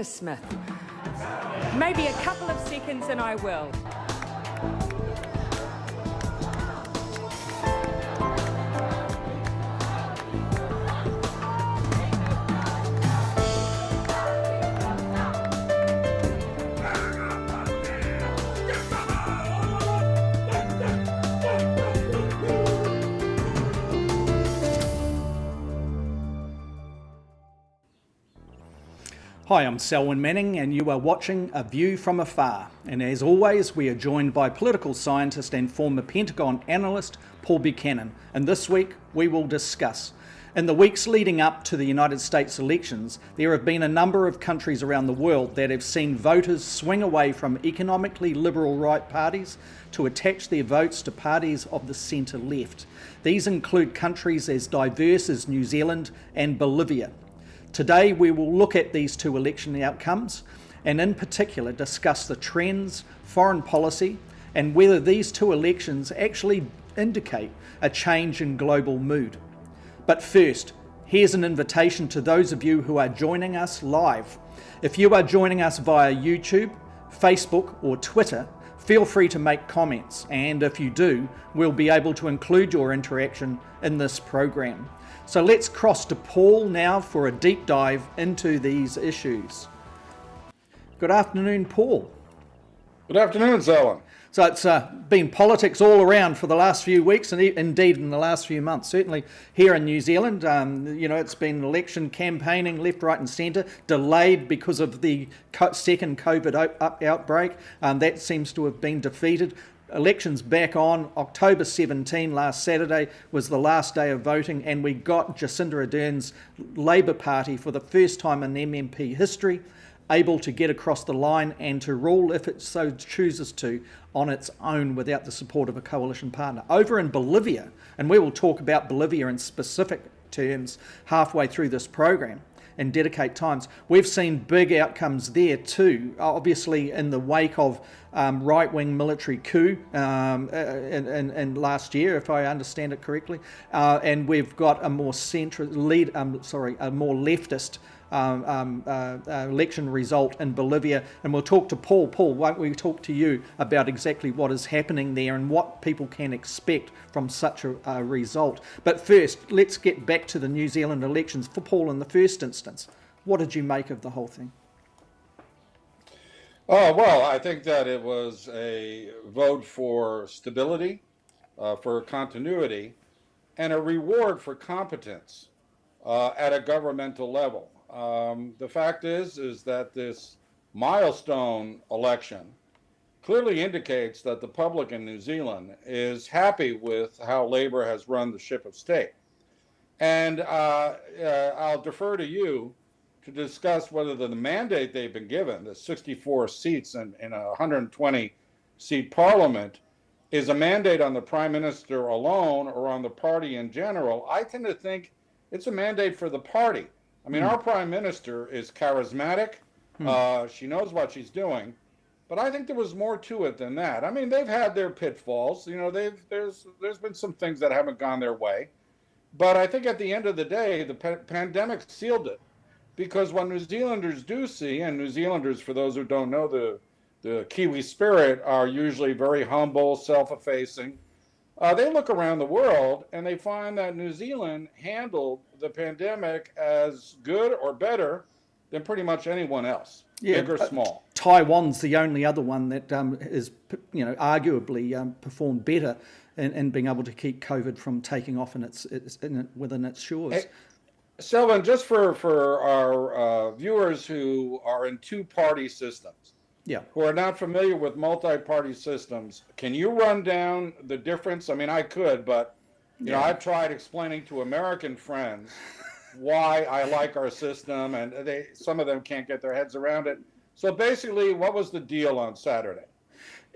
Smith. Maybe a couple of seconds and I will. Hi, I'm Selwyn Manning and you are watching A View from Afar. And as always, we are joined by political scientist and former Pentagon analyst Paul Buchanan. And this week we will discuss. In the weeks leading up to the United States elections, there have been a number of countries around the world that have seen voters swing away from economically liberal right parties to attach their votes to parties of the centre left. These include countries as diverse as New Zealand and Bolivia. Today we will look at these two election outcomes and in particular discuss the trends, foreign policy and whether these two elections actually indicate a change in global mood. But first, here's an invitation to those of you who are joining us live. If you are joining us via YouTube, Facebook or Twitter, feel free to make comments, and if you do, we'll be able to include your interaction in this program. So let's cross to Paul now for a deep dive into these issues. Good afternoon, Paul. Good afternoon, Selwyn. So it's been politics all around for the last few weeks and indeed in the last few months. Certainly here in New Zealand, it's been election campaigning left, right and centre, delayed because of the second COVID outbreak. That seems to have been defeated. Elections back on. October 17 last Saturday was the last day of voting and we got Jacinda Ardern's Labour Party for the first time in MMP history able to get across the line and to rule, if it so chooses to, on its own without the support of a coalition partner. Over in Bolivia, and we will talk about Bolivia in specific terms halfway through this program and dedicate times, we've seen big outcomes there too, obviously in the wake of right-wing military coup in last year, if I understand it correctly, and we've got a more a more leftist election result in Bolivia, and we'll talk to Paul. Paul, won't we talk to you about exactly what is happening there and what people can expect from such a result. But first, let's get back to the New Zealand elections. For Paul, in the first instance, what did you make of the whole thing? Oh, well, I think that it was a vote for stability, for continuity, and a reward for competence. at a governmental level. The fact is that this milestone election clearly indicates that the public in New Zealand is happy with how Labor has run the ship of state. And I'll defer to you to discuss whether the mandate they've been given, the 64 seats in a 120 seat parliament, is a mandate on the prime minister alone or on the party in general. I tend to think it's a mandate for the party. I mean, our prime minister is charismatic. She knows what she's doing. But I think there was more to it than that. I mean, they've had their pitfalls. You know, there's been some things that haven't gone their way. But I think at the end of the day, the pandemic sealed it. Because what New Zealanders do see, and New Zealanders, for those who don't know the Kiwi spirit, are usually very humble, self-effacing. They look around the world and they find that New Zealand handled the pandemic as good or better than pretty much anyone else, big or small. Taiwan's the only other one that is, arguably performed better in being able to keep COVID from taking off within its shores. Hey, Selwyn, just for our viewers who are in two-party systems, who are not familiar with multi-party systems, can you run down the difference? I mean, I could, but you know, I've tried explaining to American friends why I like our system, and some of them can't get their heads around it. So basically, what was the deal on Saturday?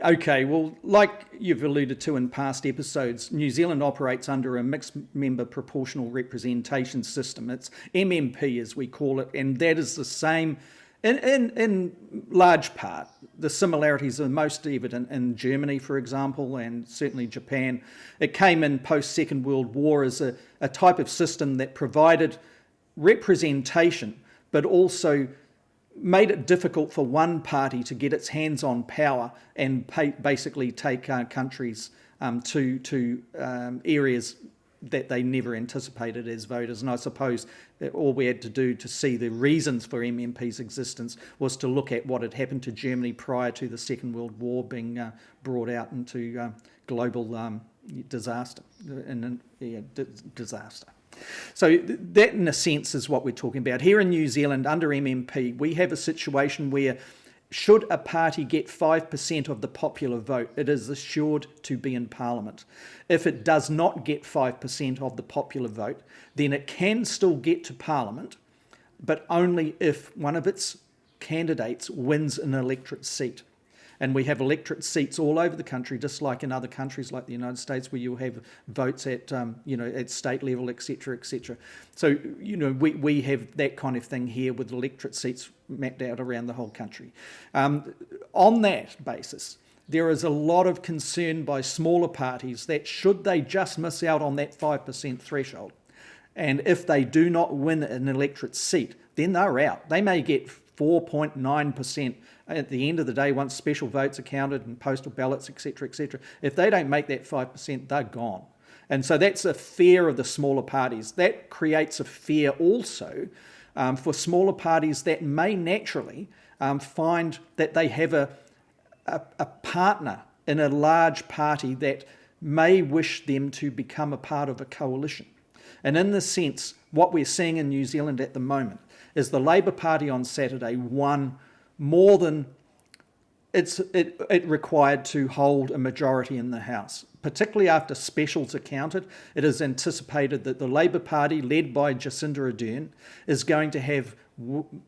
Okay, well, like you've alluded to in past episodes, New Zealand operates under a mixed member proportional representation system. It's MMP, as we call it, and that is the same in large part. The similarities are most evident in Germany, for example, and certainly Japan. It came in post-Second World War as a type of system that provided representation, but also made it difficult for one party to get its hands on power and basically take countries to areas that they never anticipated as voters. And I suppose that all we had to do to see the reasons for MMP's existence was to look at what had happened to Germany prior to the Second World War being brought out into global disaster. Disaster. So that, in a sense, is what we're talking about. Here in New Zealand, under MMP, we have a situation where should a party get 5% of the popular vote, it is assured to be in Parliament. If it does not get 5% of the popular vote, then it can still get to Parliament, but only if one of its candidates wins an electorate seat. And we have electorate seats all over the country, just like in other countries like the United States, where you'll have votes at, at state level, etc., etc. So, we have that kind of thing here with electorate seats mapped out around the whole country. On that basis, there is a lot of concern by smaller parties that should they just miss out on that 5% threshold, and if they do not win an electorate seat, then they're out. They may get 4.9% at the end of the day once special votes are counted and postal ballots, etc., etc. If they don't make that 5%, they're gone. And so that's a fear of the smaller parties. That creates a fear also for smaller parties that may naturally find that they have a partner in a large party that may wish them to become a part of a coalition. And in this sense, what we're seeing in New Zealand at the moment is the Labour Party on Saturday won more than it required to hold a majority in the House. Particularly after specials are counted, it is anticipated that the Labour Party, led by Jacinda Ardern, is going to have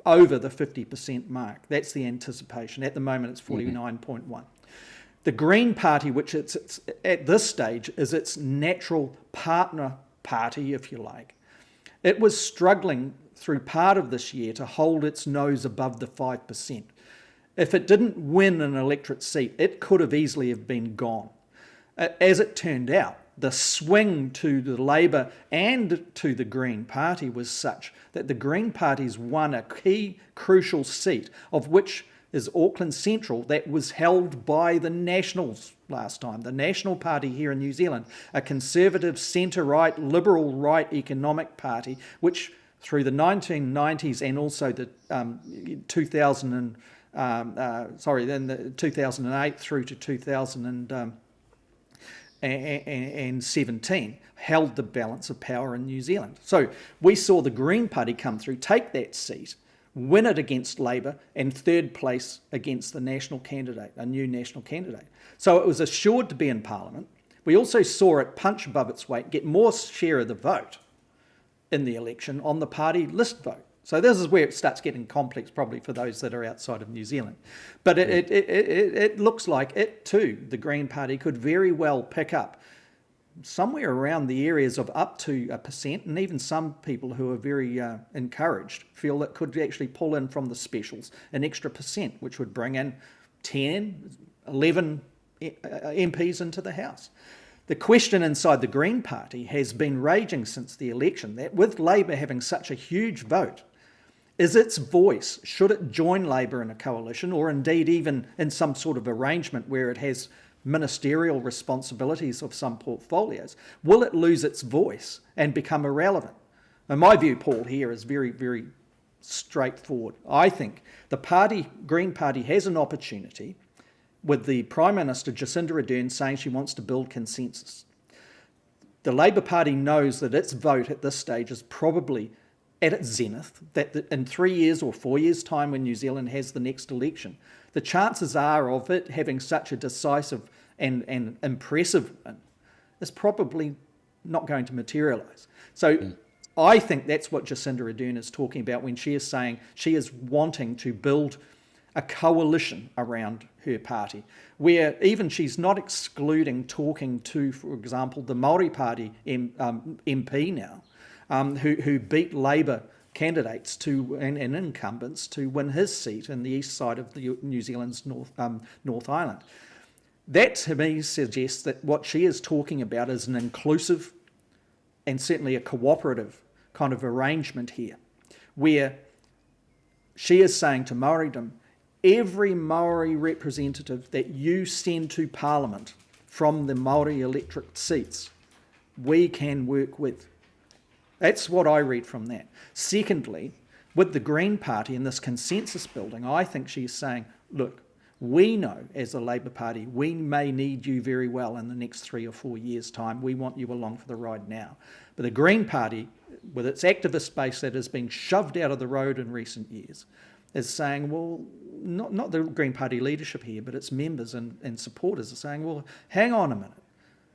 over the 50% mark. That's the anticipation. At the moment, it's 49.1. The Green Party, which it's at this stage is its natural partner party, if you like, it was struggling through part of this year to hold its nose above the 5%. If it didn't win an electorate seat, it could have easily have been gone. As it turned out, the swing to the Labour and to the Green Party was such that the Green Party's won a key crucial seat, of which is Auckland Central, that was held by the Nationals last time. The National Party here in New Zealand, a conservative centre-right, liberal right economic party, which through the 1990s and also the 2008 through to and 17 held the balance of power in New Zealand. So we saw the Green Party come through, take that seat, win it against Labour, and third place against the national candidate, a new national candidate. So it was assured to be in Parliament. We also saw it punch above its weight, get more share of the vote in the election on the party list vote. So this is where it starts getting complex, probably for those that are outside of New Zealand. But it looks like it too, the Green Party, could very well pick up somewhere around the areas of up to 1%, and even some people who are very encouraged feel that could actually pull in from the specials an extra %, which would bring in 10, 11 MPs into the House. The question inside the Green Party has been raging since the election that with Labour having such a huge vote, is its voice, should it join Labour in a coalition or indeed even in some sort of arrangement where it has ministerial responsibilities of some portfolios, will it lose its voice and become irrelevant? And my view, Paul, here is very, very straightforward. I think the Green Party has an opportunity with the Prime Minister Jacinda Ardern saying she wants to build consensus. The Labour Party knows that its vote at this stage is probably at its zenith, that in 3 years or 4 years' time when New Zealand has the next election, the chances are of it having such a decisive and impressive win is probably not going to materialise. So I think that's what Jacinda Ardern is talking about when she is saying she is wanting to build a coalition around her party, where even she's not excluding talking to, for example, the Māori Party MP now, who beat Labour candidates and incumbents to win his seat in the east side of New Zealand's North Island. That to me suggests that what she is talking about is an inclusive and certainly a cooperative kind of arrangement here, where she is saying to Māoridom, every Māori representative that you send to Parliament from the Māori electorate seats, we can work with. That's what I read from that. Secondly, with the Green Party and this consensus building, I think she's saying, look, we know as a Labour Party, we may need you very well in the next 3 or 4 years' time. We want you along for the ride now. But the Green Party, with its activist base that has been shoved out of the road in recent years, is saying, well, not the Green Party leadership here, but its members and supporters are saying, well, hang on a minute.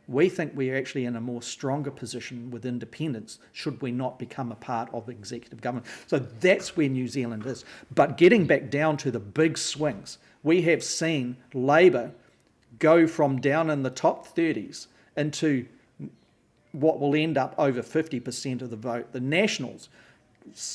We think we're actually in a more stronger position with independence should we not become a part of executive government. So that's where New Zealand is. But getting back down to the big swings, we have seen Labour go from down in the top 30s into what will end up over 50% of the vote. The Nationals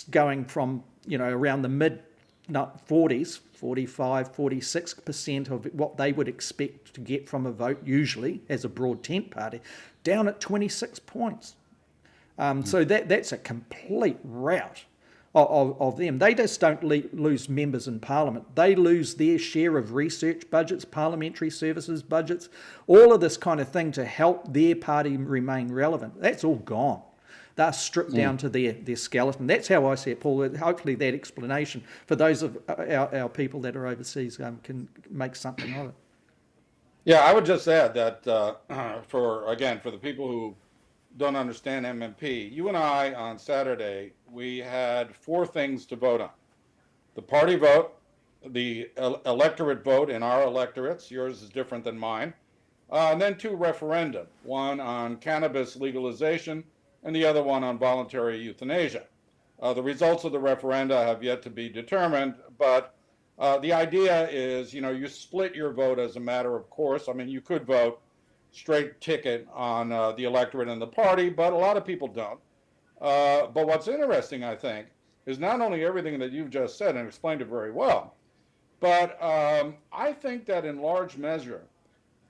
going from, around the mid 40s, 45, 46% of what they would expect to get from a vote, usually as a broad tent party, down at 26 points. So that's a complete rout of them. They just don't lose members in Parliament. They lose their share of research budgets, parliamentary services budgets, all of this kind of thing to help their party remain relevant. That's all gone. They're stripped down to their skeleton. That's how I see it, Paul. Hopefully that explanation for those of our people that are overseas can make something of it. Yeah, I would just add that for the people who don't understand MMP, you and I on Saturday, we had 4 things to vote on. The party vote, the electorate vote in our electorates, yours is different than mine, and then 2 referenda, one on cannabis legalization and the other one on voluntary euthanasia. The results of the referenda have yet to be determined, but the idea is, you split your vote as a matter of course. I mean, you could vote straight ticket on the electorate and the party, but a lot of people don't. But what's interesting, I think, is not only everything that you've just said and explained it very well, but I think that in large measure,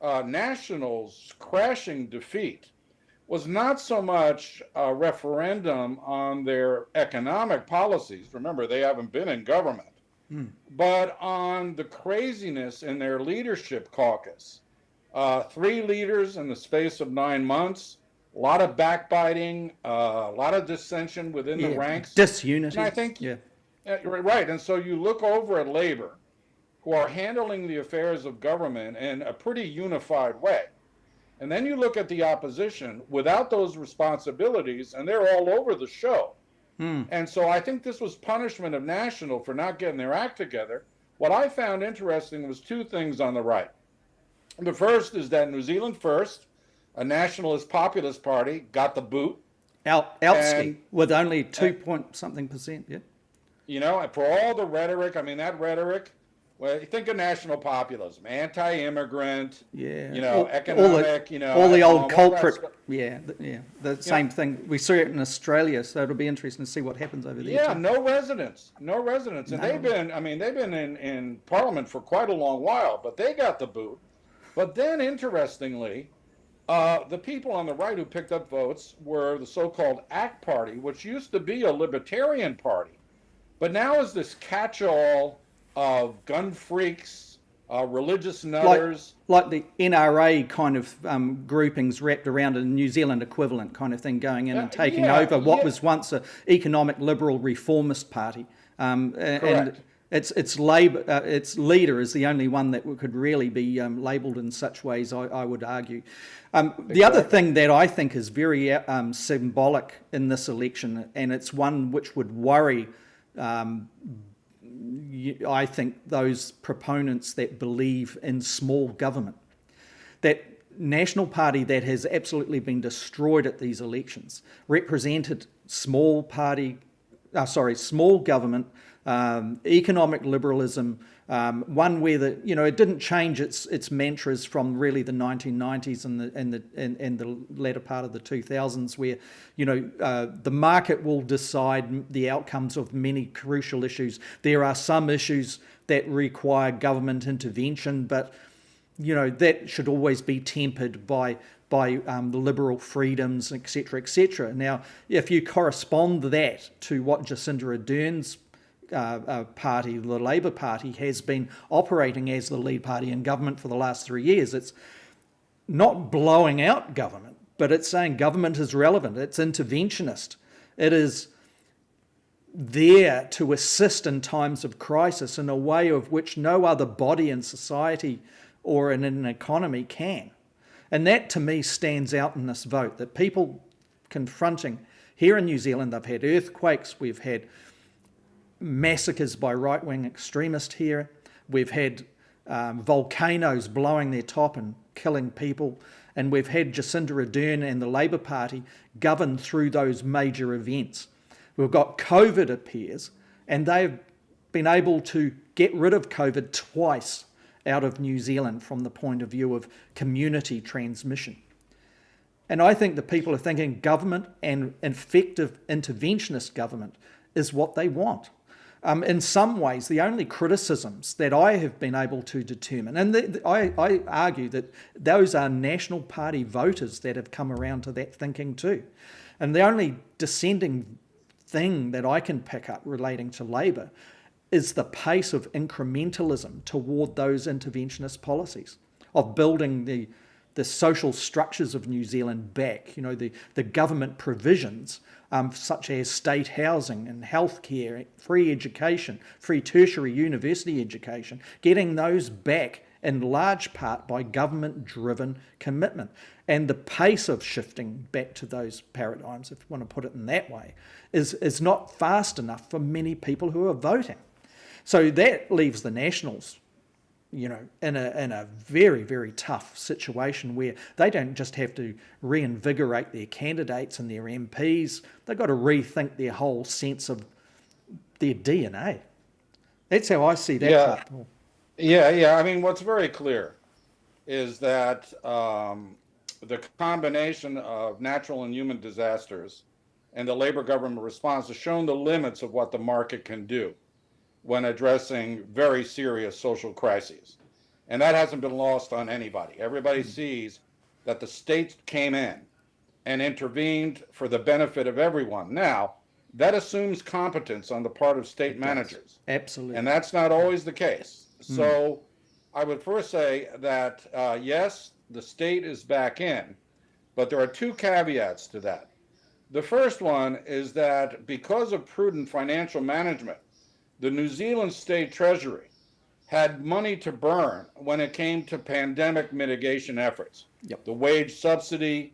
Nationals' crashing defeat was not so much a referendum on their economic policies. Remember, they haven't been in government, but on the craziness in their leadership caucus. 3 leaders in the space of 9 months, a lot of backbiting, a lot of dissension within the ranks. Disunity. And I think, right. And so you look over at Labour, who are handling the affairs of government in a pretty unified way. And then you look at the opposition without those responsibilities, and they're all over the show. And so I think this was punishment of National for not getting their act together. What I found interesting was two things on the right. The first is that New Zealand First, a nationalist populist party, got the boot. Outski with only 2-point-something%, yeah. You know, for all the rhetoric, I mean, that rhetoric, well, you think of national populism, anti-immigrant, Yeah, you know, economic, all the old culprit, the same thing. We saw it in Australia, so it'll be interesting to see what happens over there. Yeah, no residents, and they've been in Parliament for quite a long while, but they got the boot. But then, interestingly, the people on the right who picked up votes were the so-called ACT Party, which used to be a libertarian party, but now is this catch-all of gun freaks, religious nutters. Like the NRA kind of groupings wrapped around a New Zealand equivalent kind of thing, going in and taking over what was once an economic liberal reformist party. And its Labour, its leader is the only one that could really be labelled in such ways, I would argue. The other thing that I think is very symbolic in this election, and it's one which would worry I think those proponents that believe in small government, that National Party that has absolutely been destroyed at these elections, represented small government, economic liberalism, one where it didn't change its mantras from really the 1990s and the latter part of the 2000s, where the market will decide the outcomes of many crucial issues. There are some issues that require government intervention, but that should always be tempered by the liberal freedoms, etc., etc. Now, if you correspond that to what Jacinda Ardern's party, the Labour Party, has been operating as the lead party in government for the last 3 years, it's not blowing out government, but it's saying government is relevant, it's interventionist, it is there to assist in times of crisis in a way of which no other body in society or in an economy can. And that, to me, stands out in this vote, that people confronting, here in New Zealand, they've had earthquakes, we've had massacres by right-wing extremists here, we've had volcanoes blowing their top and killing people, and we've had Jacinda Ardern and the Labour Party govern through those major events. We've got COVID appears, and they've been able to get rid of COVID twice out of New Zealand from the point of view of community transmission. And I think the people are thinking government and effective interventionist government is what they want. In some ways, the only criticisms that I have been able to determine, and I argue that those are National Party voters that have come around to that thinking too. And the only dissenting thing that I can pick up relating to Labour is the pace of incrementalism toward those interventionist policies, of building the social structures of New Zealand back, the government provisions, such as state housing and healthcare, free education, free tertiary university education, getting those back in large part by government-driven commitment. And the pace of shifting back to those paradigms, if you want to put it in that way, is not fast enough for many people who are voting. So that leaves the Nationals, in a very, very tough situation where they don't just have to reinvigorate their candidates and their MPs, they've got to rethink their whole sense of their DNA. That's how I see that part, Paul. Yeah. I mean, what's very clear is that the combination of natural and human disasters and the Labour government response has shown the limits of what the market can do when addressing very serious social crises. And that hasn't been lost on anybody. Everybody sees that the state came in and intervened for the benefit of everyone. Now, that assumes competence on the part of state managers. Absolutely. And that's not always the case. So I would first say that, yes, the state is back in, but there are two caveats to that. The first one is that because of prudent financial management, the New Zealand State Treasury had money to burn when it came to pandemic mitigation efforts. Yep. The wage subsidy,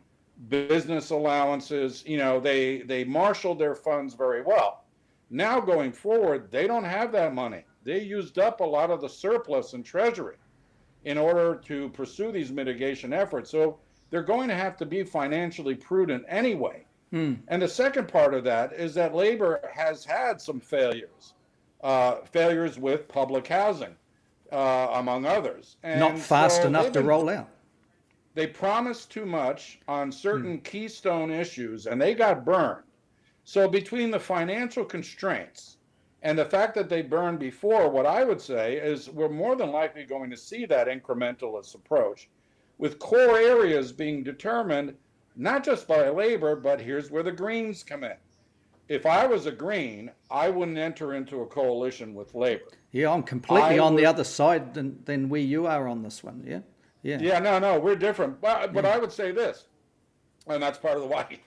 business allowances, they marshaled their funds very well. Now going forward, they don't have that money. They used up a lot of the surplus in Treasury in order to pursue these mitigation efforts. So they're going to have to be financially prudent anyway. And the second part of that is that labor has had some failures with public housing, among others. And not fast so enough to roll out. They promised too much on certain keystone issues, and they got burned. So between the financial constraints and the fact that they burned before, what I would say is we're more than likely going to see that incrementalist approach, with core areas being determined not just by labor, but here's where the Greens come in. If I was a Green, I wouldn't enter into a coalition with labor. Yeah, I'm completely on the other side than where you are on this one. Yeah, yeah. Yeah, no, we're different. But I would say this, and that's part of the why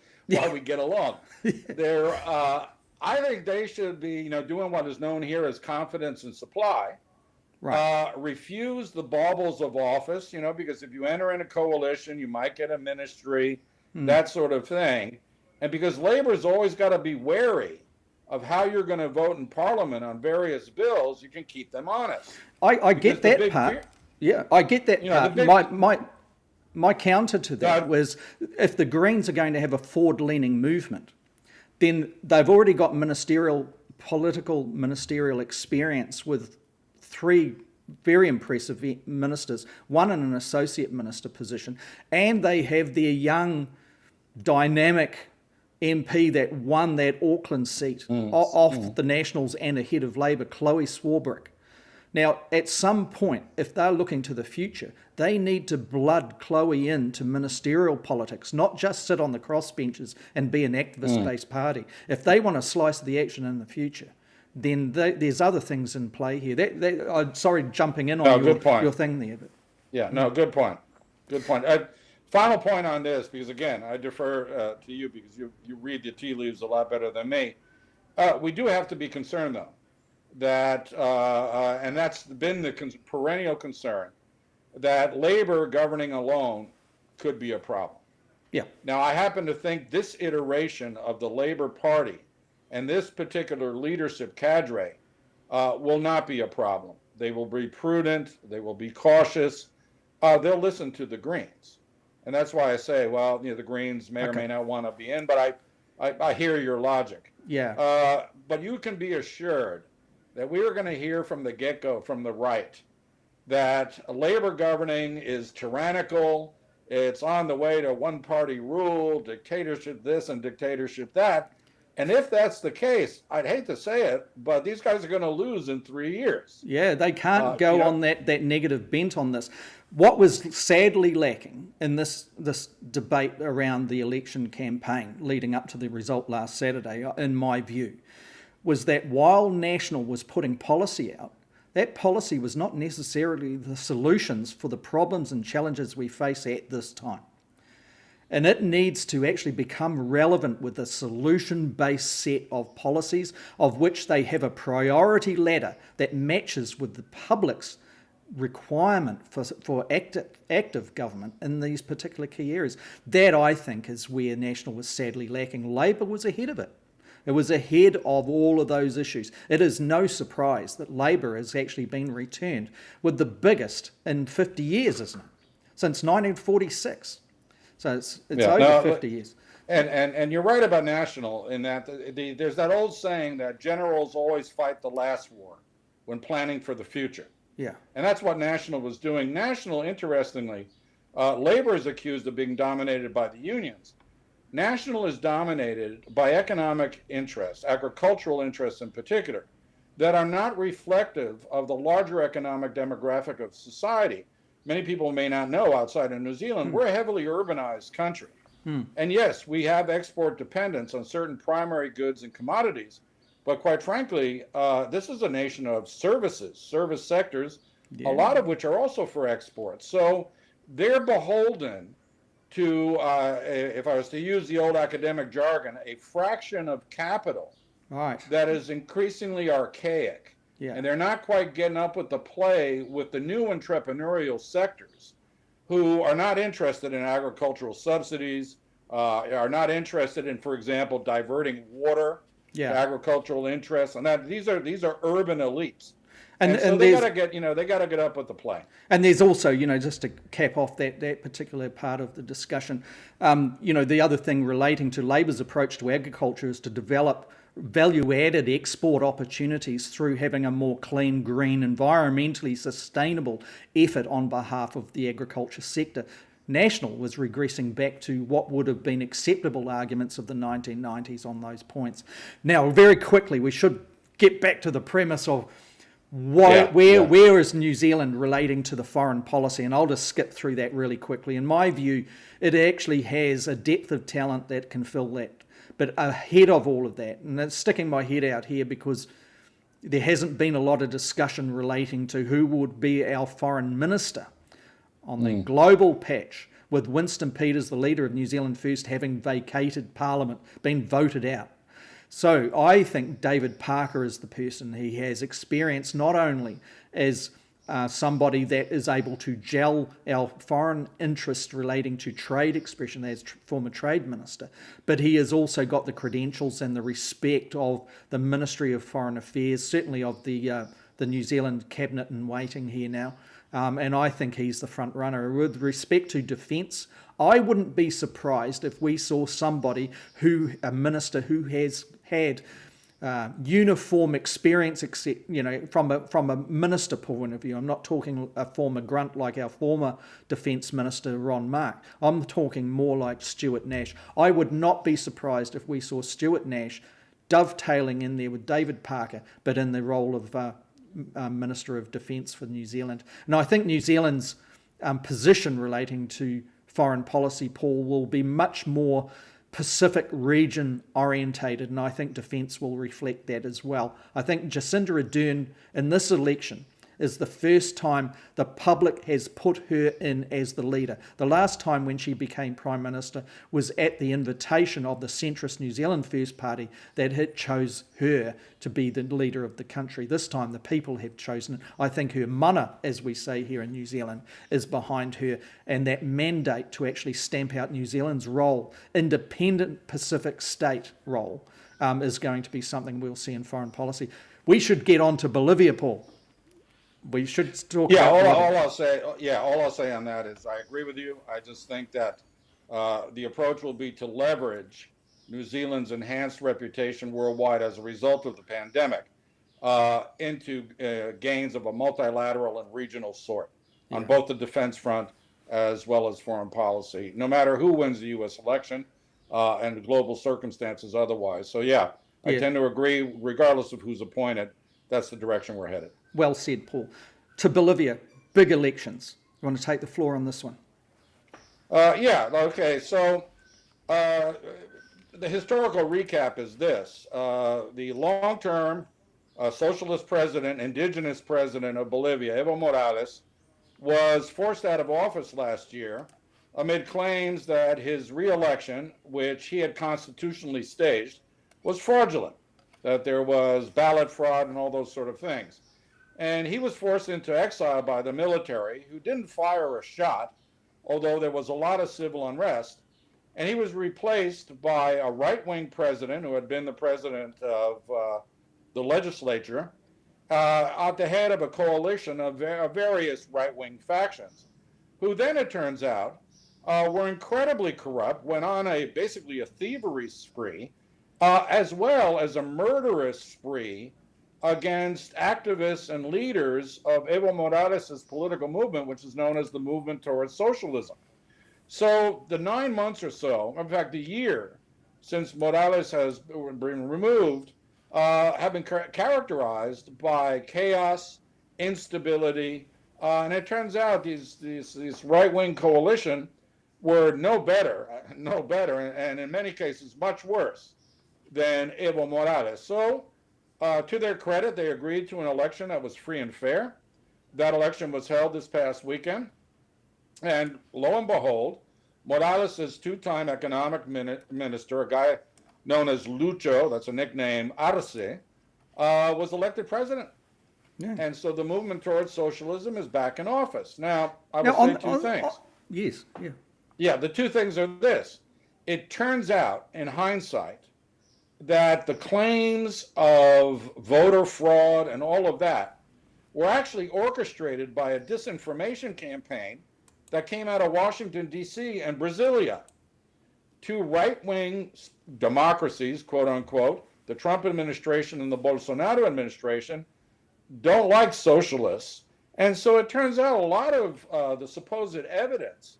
we get along. I think they should be, doing what is known here as confidence and supply. Right. Refuse the baubles of office, because if you enter in a coalition, you might get a ministry, that sort of thing. And because labor's always got to be wary of how you're going to vote in Parliament on various bills, you can keep them honest. I get that part. Yeah, I get that part. My counter to that was, if the Greens are going to have a forward-leaning movement, then they've already got political ministerial experience with 3 very impressive ministers, one in an associate minister position, and they have their young, dynamic MP that won that Auckland seat off the Nationals and ahead of Labor, Chloe Swarbrick. Now, at some point, if they're looking to the future, they need to blood Chloe into ministerial politics, not just sit on the crossbenches and be an activist-based party. If they want to slice the action in the future, then there's other things in play here. I'm sorry, jumping in on your thing there. But. Yeah, no, good point. Good point. Final point on this, because again, I defer to you because you read the tea leaves a lot better than me. We do have to be concerned, though, that, and that's been the perennial concern, that labor governing alone could be a problem. Yeah. Now, I happen to think this iteration of the Labor Party and this particular leadership cadre will not be a problem. They will be prudent. They will be cautious. They'll listen to the Greens. And that's why I say, well, the Greens may or may not want to be in, but I hear your logic. Yeah. But you can be assured that we are going to hear from the get-go, from the right, that labor governing is tyrannical. It's on the way to one-party rule, dictatorship this and dictatorship that. And if that's the case, I'd hate to say it, but these guys are going to lose in 3 years. Yeah, they can't go on that negative bent on this. What was sadly lacking in this debate around the election campaign leading up to the result last Saturday, in my view, was that while National was putting policy out, that policy was not necessarily the solutions for the problems and challenges we face at this time. And it needs to actually become relevant with a solution-based set of policies, of which they have a priority ladder that matches with the public's requirement for active government in these particular key areas. That, I think, is where National was sadly lacking. Labor was ahead of it. It was ahead of all of those issues. It is no surprise that Labor has actually been returned with the biggest in 50 years, isn't it? Since 1946. So it's over 50 years. And you're right about National in that there's that old saying that generals always fight the last war when planning for the future. Yeah. And that's what National was doing. National, interestingly, labor is accused of being dominated by the unions. National is dominated by economic interests, agricultural interests in particular, that are not reflective of the larger economic demographic of society. Many people may not know outside of New Zealand, we're a heavily urbanized country. And yes, we have export dependence on certain primary goods and commodities. But quite frankly, this is a nation of services, service sectors, a lot of which are also for export. So they're beholden to, if I was to use the old academic jargon, a fraction of capital that is increasingly archaic. Yeah. And they're not quite getting up with the play with the new entrepreneurial sectors who are not interested in agricultural subsidies, are not interested in, for example, diverting water to agricultural interests. And that these are urban elites. And so they got to get, they got to get up with the play. And there's also, just to cap off that particular part of the discussion, the other thing relating to Labor's approach to agriculture is to develop value-added export opportunities through having a more clean, green, environmentally sustainable effort on behalf of the agriculture sector. National was regressing back to what would have been acceptable arguments of the 1990s on those points. Now, very quickly, we should get back to the premise of where is New Zealand relating to the foreign policy? And I'll just skip through that really quickly. In my view, it actually has a depth of talent that can fill that. But ahead of all of that, and it's sticking my head out here because there hasn't been a lot of discussion relating to who would be our foreign minister on the global patch, with Winston Peters, the leader of New Zealand First, having vacated Parliament, been voted out. So I think David Parker is the person. He has experience not only as somebody that is able to gel our foreign interests relating to trade expression as former trade minister, but he has also got the credentials and the respect of the Ministry of Foreign Affairs, certainly of the New Zealand cabinet in waiting here now, and I think he's the front runner. With respect to defence, I wouldn't be surprised if we saw somebody a minister who has had uniform experience, from a minister point of view. I'm not talking a former grunt like our former Defence Minister Ron Mark. I'm talking more like Stuart Nash. I would not be surprised if we saw Stuart Nash dovetailing in there with David Parker, but in the role of Minister of Defence for New Zealand. And I think New Zealand's position relating to foreign policy, Paul, will be much more Pacific region orientated, and I think defence will reflect that as well. I think Jacinda Ardern in this election is the first time the public has put her in as the leader. The last time when she became Prime Minister was at the invitation of the centrist New Zealand First Party that had chose her to be the leader of the country. This time the people have chosen it. I think her mana, as we say here in New Zealand, is behind her, and that mandate to actually stamp out New Zealand's role, independent Pacific state role, is going to be something we'll see in foreign policy. We should get on to Bolivia, Paul. We should talk about all I'll say on that is I agree with you. I just think that the approach will be to leverage New Zealand's enhanced reputation worldwide as a result of the pandemic into gains of a multilateral and regional sort on both the defense front as well as foreign policy, no matter who wins the U.S. election and the global circumstances otherwise. So I tend to agree, regardless of who's appointed, that's the direction we're headed. Well said, Paul. To Bolivia, big elections. You want to take the floor on this one? Okay. So the historical recap is this. The long-term socialist president, indigenous president of Bolivia, Evo Morales, was forced out of office last year amid claims that his re-election, which he had constitutionally staged, was fraudulent, that there was ballot fraud and all those sort of things. And he was forced into exile by the military, who didn't fire a shot, although there was a lot of civil unrest. And he was replaced by a right-wing president who had been the president of the legislature, at the head of a coalition of various right-wing factions, who then, it turns out, were incredibly corrupt, went on basically a thievery spree, as well as a murderous spree against activists and leaders of Evo Morales' political movement, which is known as the Movement Towards Socialism. So the 9 months or so, in fact, the year since Morales has been removed, have been characterized by chaos, instability, and it turns out these right-wing coalition were no better, and in many cases much worse than Evo Morales. So, to their credit, they agreed to an election that was free and fair. That election was held this past weekend. And lo and behold, Morales' two-time economic minister, a guy known as Lucho, that's a nickname, Arce, was elected president. Yeah. And so the movement towards socialism is back in office. Now, I Now, will say two things. yes, yeah. Yeah, the two things are this. It turns out, in hindsight, that the claims of voter fraud and all of that were actually orchestrated by a disinformation campaign that came out of Washington, D.C. and Brasilia. Two right-wing democracies, quote unquote, the Trump administration and the Bolsonaro administration, don't like socialists. And so it turns out a lot of the supposed evidence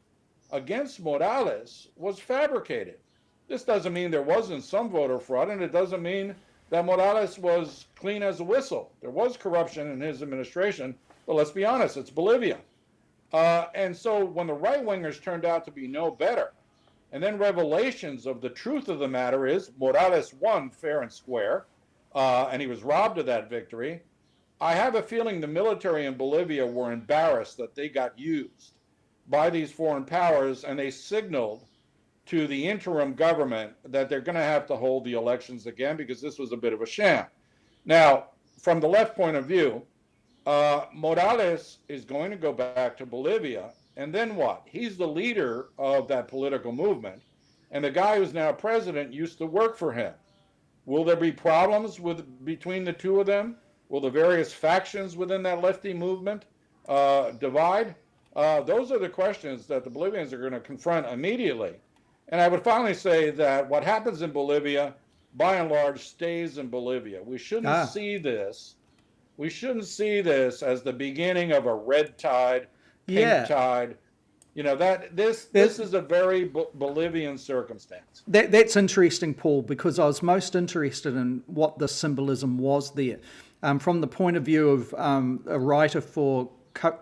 against Morales was fabricated. This doesn't mean there wasn't some voter fraud, and it doesn't mean that Morales was clean as a whistle. There was corruption in his administration, but let's be honest, it's Bolivia. And so when the right-wingers turned out to be no better, and then revelations of the truth of the matter is Morales won fair and square, and he was robbed of that victory, I have a feeling the military in Bolivia were embarrassed that they got used by these foreign powers, and they signaled to the interim government that they're going to have to hold the elections again because this was a bit of a sham. Now, from the left point of view, Morales is going to go back to Bolivia, and then what? He's the leader of that political movement, and the guy who's now president used to work for him. Will there be problems between the two of them? Will the various factions within that lefty movement divide? Those are the questions that the Bolivians are going to confront immediately. And I would finally say that what happens in Bolivia, by and large, stays in Bolivia. We shouldn't see this. We shouldn't see this as the beginning of a red tide, pink tide. You know, that this is a very Bolivian circumstance. That's interesting, Paul, because I was most interested in what the symbolism was there. From the point of view of a writer for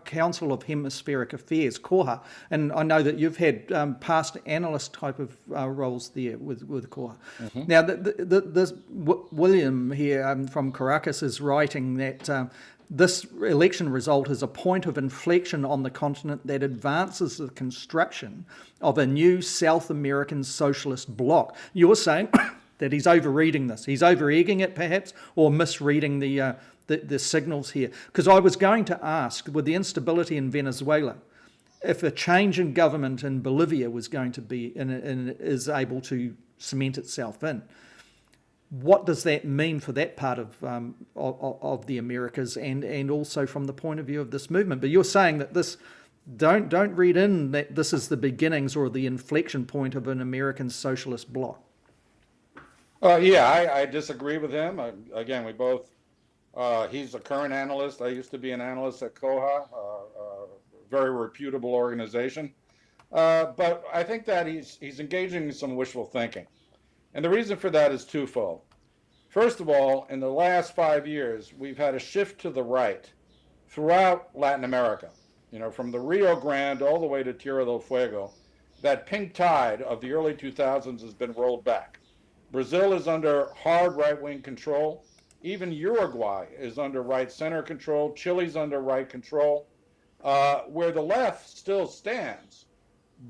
Council of Hemispheric Affairs, COHA, and I know that you've had past analyst type of roles there with COHA. Mm-hmm. Now, this William here from Caracas is writing that this election result is a point of inflection on the continent that advances the construction of a new South American socialist bloc. You're saying that he's overreading this. He's over-egging it, perhaps, or misreading the signals here. Because I was going to ask, with the instability in Venezuela, if a change in government in Bolivia was going to be is able to cement itself in, what does that mean for that part of the Americas and also from the point of view of this movement? But you're saying that this don't read in that this is the beginnings or the inflection point of an American socialist bloc. I disagree with him. Again, we both. He's a current analyst. I used to be an analyst at COHA, a very reputable organization. But I think that he's engaging in some wishful thinking. And the reason for that is twofold. First of all, in the last 5 years, we've had a shift to the right throughout Latin America. You know, from the Rio Grande all the way to Tierra del Fuego, that pink tide of the early 2000s has been rolled back. Brazil is under hard right-wing control. Even Uruguay is under right-center control. Chile's under right control. Where the left still stands,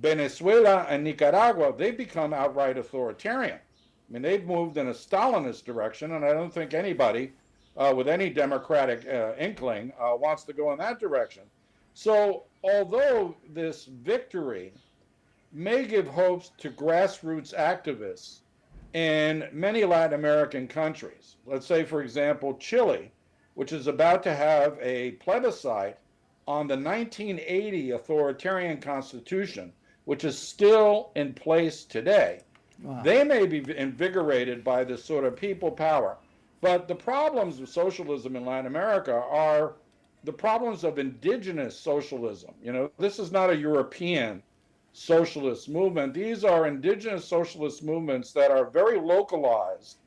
Venezuela and Nicaragua, they've become outright authoritarian. I mean, they've moved in a Stalinist direction, and I don't think anybody with any democratic inkling wants to go in that direction. So although this victory may give hopes to grassroots activists in many Latin American countries, let's say, for example, Chile, which is about to have a plebiscite on the 1980 authoritarian constitution, which is still in place today. Wow. They may be invigorated by this sort of people power. But the problems of socialism in Latin America are the problems of indigenous socialism. You know, this is not a European socialist movement. These are indigenous socialist movements that are very localized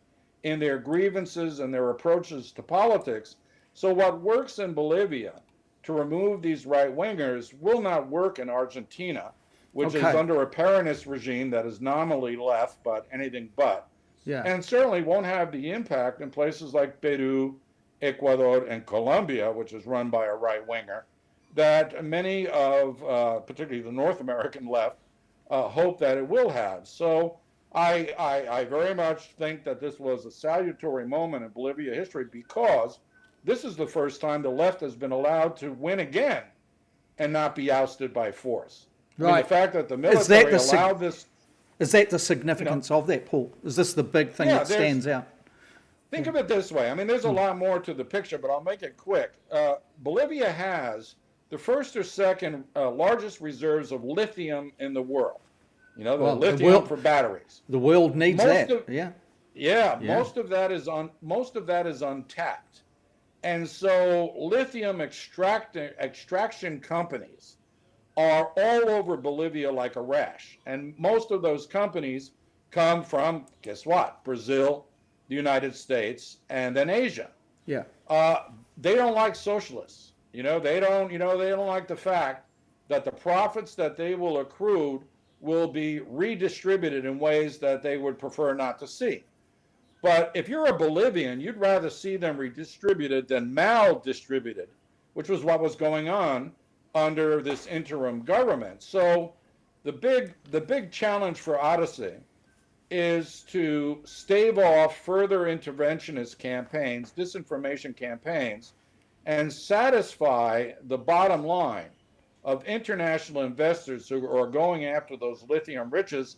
in their grievances and their approaches to politics. So what works in Bolivia to remove these right-wingers will not work in Argentina, which is under a Peronist regime that is nominally left, but anything but. Yeah. And certainly won't have the impact in places like Peru, Ecuador, and Colombia, which is run by a right-winger, that many of, particularly the North American left, hope that it will have. So I very much think that this was a salutary moment in Bolivia history because this is the first time the left has been allowed to win again and not be ousted by force. I mean, Right. the fact that the Is that military the sig- allowed this. Is that the significance of that, Paul? Is this the big thing Yeah, that stands out? Think of it this way. I mean, there's a lot more to the picture, but I'll make it quick. Bolivia has the first or second largest reserves of lithium in the world. You know, the Well, lithium for batteries. The world needs Most that. of- Yeah. Yeah, Yeah. most of that is untapped. And so lithium extraction companies are all over Bolivia like a rash. And most of those companies come from, guess what? Brazil, the United States, and then Asia. Yeah. They don't like socialists. They don't like the fact that the profits that they will accrue will be redistributed in ways that they would prefer not to see. But if you're a Bolivian, you'd rather see them redistributed than maldistributed, which was what was going on under this interim government. So the big challenge for Odyssey is to stave off further interventionist campaigns, disinformation campaigns, and satisfy the bottom line of international investors who are going after those lithium riches.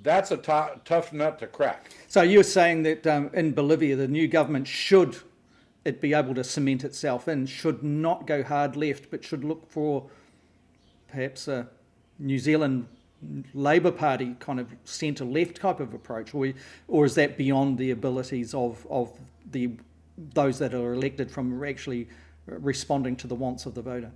That's a tough nut to crack. So you're saying that in Bolivia, the new government, should it be able to cement itself in, should not go hard left, but should look for perhaps a New Zealand Labour Party kind of centre-left type of approach, or is that beyond the abilities of those that are elected from actually responding to the wants of the voter?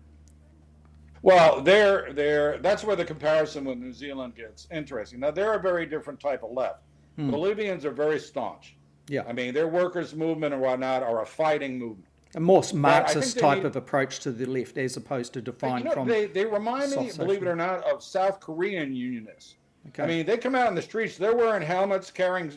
Well, that's where the comparison with New Zealand gets interesting. Now, they're a very different type of left. Bolivians are very staunch. Yeah. I mean, their workers' movement and whatnot are a fighting movement. A more Marxist type need- of approach to the left, as opposed to defined from. They remind me, soft believe it social. or not, of South Korean unionists. Okay. I mean, they come out in the streets, they're wearing helmets, carrying,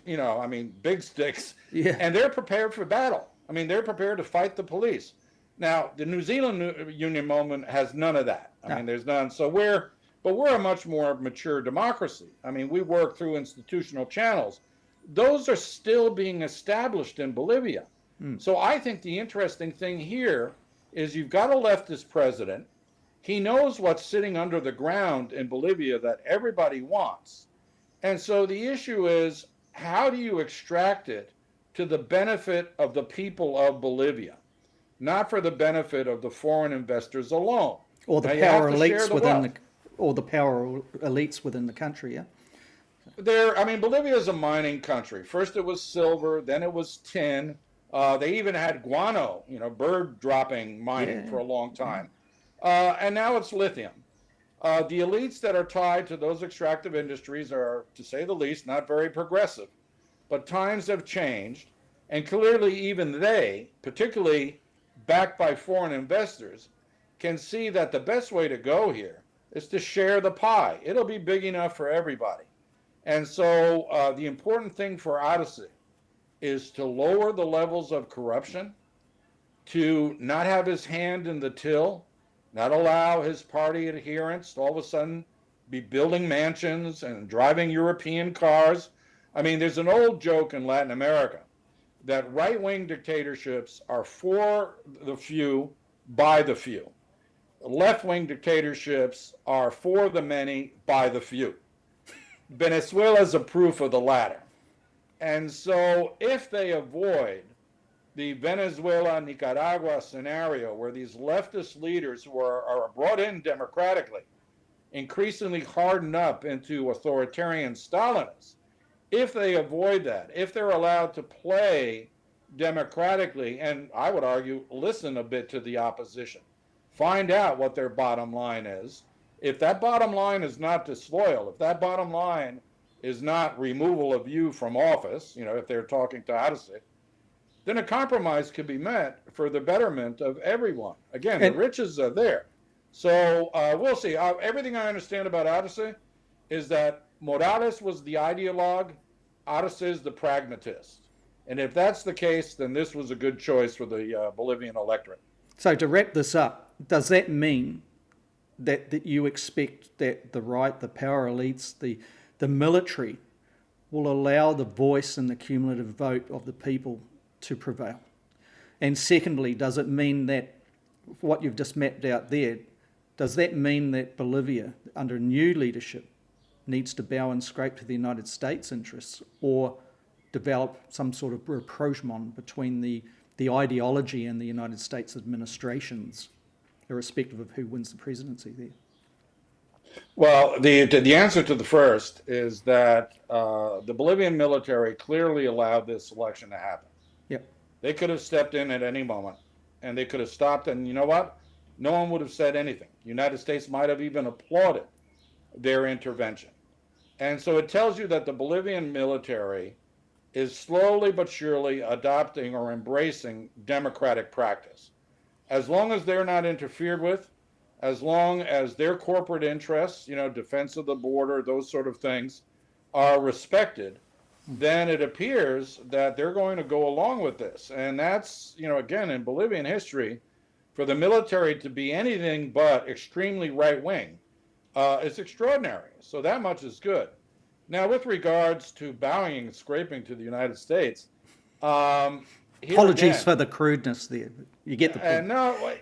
big sticks, Yeah. and they're prepared for battle. I mean, they're prepared to fight the police. Now, the New Zealand union movement has none of that. I mean, there's none. So we're a much more mature democracy. I mean, we work through institutional channels. Those are still being established in Bolivia. So I think the interesting thing here is you've got a leftist president. He knows what's sitting under the ground in Bolivia that everybody wants. And so the issue is, how do you extract it to the benefit of the people of Bolivia, not for the benefit of the foreign investors alone? Or the Now, you have power to share elites the within wealth. or the power elites within the country, yeah? Bolivia is a mining country. First it was silver, then it was tin. They even had guano, bird dropping mining for a long time. And now it's lithium. The elites that are tied to those extractive industries are, to say the least, not very progressive. But times have changed, and clearly even they, particularly backed by foreign investors, can see that the best way to go here is to share the pie. It'll be big enough for everybody. And so the important thing for Odyssey is to lower the levels of corruption, to not have his hand in the till, not allow his party adherents to all of a sudden be building mansions and driving European cars. I mean, there's an old joke in Latin America that right-wing dictatorships are for the few, by the few. Left-wing dictatorships are for the many, by the few. Venezuela is a proof of the latter. And so if they avoid the Venezuela-Nicaragua scenario, where these leftist leaders who are brought in democratically increasingly harden up into authoritarian Stalinists, if they avoid that, if they're allowed to play democratically, and I would argue listen a bit to the opposition, find out what their bottom line is. If that bottom line is not disloyal, if that bottom line is not removal of you from office, if they're talking to Odyssey, then a compromise could be met for the betterment of everyone. Again, the riches are there. So we'll see. Everything I understand about Odyssey is that Morales was the ideologue, Odyssey is the pragmatist. And if that's the case, then this was a good choice for the Bolivian electorate. So to wrap this up, does that mean that you expect that the right, the power elites, the military will allow the voice and the cumulative vote of the people to prevail? And secondly, does it mean that what you've just mapped out there, does that mean that Bolivia, under new leadership, needs to bow and scrape to the United States' interests, or develop some sort of rapprochement between the ideology and the United States administrations, irrespective of who wins the presidency there? Well, the answer to the first is that the Bolivian military clearly allowed this election to happen. Yep. They could have stepped in at any moment, and they could have stopped, and you know what? No one would have said anything. The United States might have even applauded their intervention. And so it tells you that the Bolivian military is slowly but surely adopting or embracing democratic practice. As long as they're not interfered with, as long as their corporate interests, defense of the border, those sort of things, are respected, then it appears that they're going to go along with this. And that's, again, in Bolivian history, for the military to be anything but extremely right-wing is extraordinary. So that much is good. Now, with regards to bowing and scraping to the United States, apologies for the crudeness there. You get the point. No,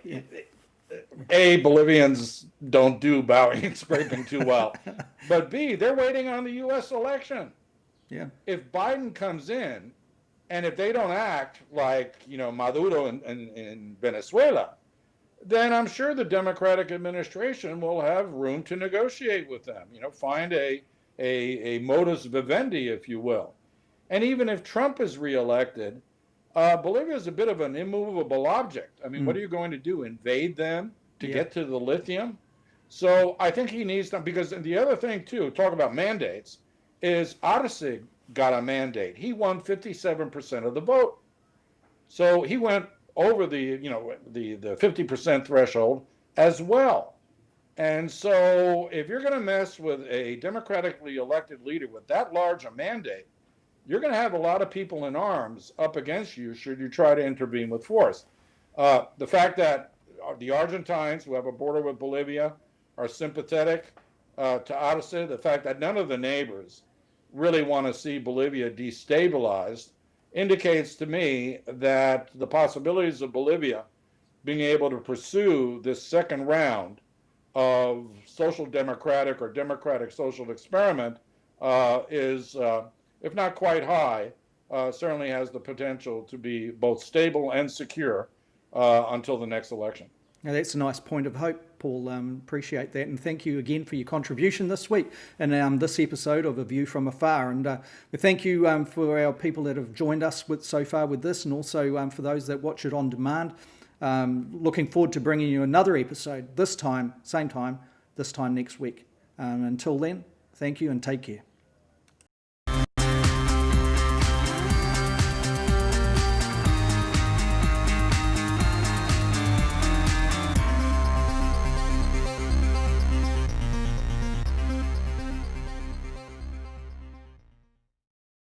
Bolivians don't do bowing and scraping too well. But B, they're waiting on the U.S. election. Yeah. If Biden comes in, and if they don't act like, Maduro in Venezuela, then I'm sure the Democratic administration will have room to negotiate with them, find a modus vivendi, if you will. And even if Trump is reelected, Bolivia is a bit of an immovable object. I mean, what are you going to do? Invade them to get to the lithium? So I think he needs to, because the other thing too, talk about mandates, is Arce got a mandate. He won 57% of the vote. So he went over the 50% threshold as well. And so if you're going to mess with a democratically elected leader with that large a mandate, you're going to have a lot of people in arms up against you should you try to intervene with force. The fact that the Argentines, who have a border with Bolivia, are sympathetic to Arce, the fact that none of the neighbors really want to see Bolivia destabilized, indicates to me that the possibilities of Bolivia being able to pursue this second round of social democratic or democratic social experiment is, if not quite high, certainly has the potential to be both stable and secure until the next election. Now, that's a nice point of hope, Paul. Appreciate that. And thank you again for your contribution this week in this episode of A View from Afar. And we thank you for our people that have joined us so far with this, and also for those that watch it on demand. Looking forward to bringing you another episode this time, same time, this time next week. Until then, thank you and take care.